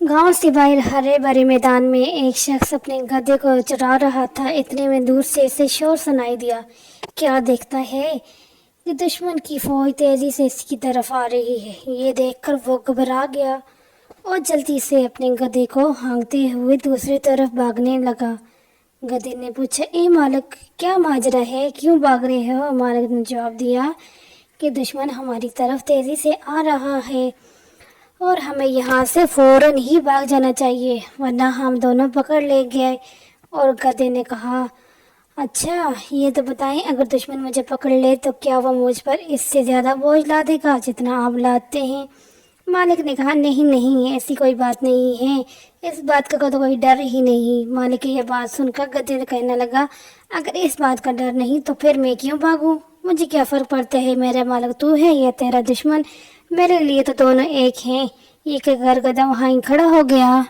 गांव से बाहर हरे भरे मैदान में एक शख्स अपने गधे को चरा रहा था। इतने में दूर से इसे शोर सुनाई दिया। क्या देखता है कि दुश्मन की फौज तेजी से इसकी तरफ आ रही है। ये देखकर वो घबरा गया और जल्दी से अपने गधे को हाँकते हुए दूसरी तरफ भागने लगा। गधे ने पूछा, ए मालिक, क्या माजरा है, क्यों भाग रहे हो? मालिक ने जवाब दिया कि दुश्मन हमारी तरफ तेजी से आ रहा है और हमें यहाँ से फौरन ही भाग जाना चाहिए, वरना हम दोनों पकड़ ले गए। और गधे ने कहा, अच्छा ये तो बताएं, अगर दुश्मन मुझे पकड़ ले तो क्या वो मुझ पर इससे ज़्यादा बोझ लादेगा जितना आप लादते हैं? मालिक ने कहा, नहीं नहीं, ऐसी कोई बात नहीं है, इस बात का तो कोई डर ही नहीं। मालिक की यह बात सुनकर गधे कहने लगा, अगर इस बात का डर नहीं तो फिर मैं क्यों भागूं? मुझे क्या फ़र्क पड़ता है, मेरा मालिक तू है या तेरा दुश्मन, मेरे लिए तो दोनों एक हैं। ये कहकर गधा वहाँ ही खड़ा हो गया।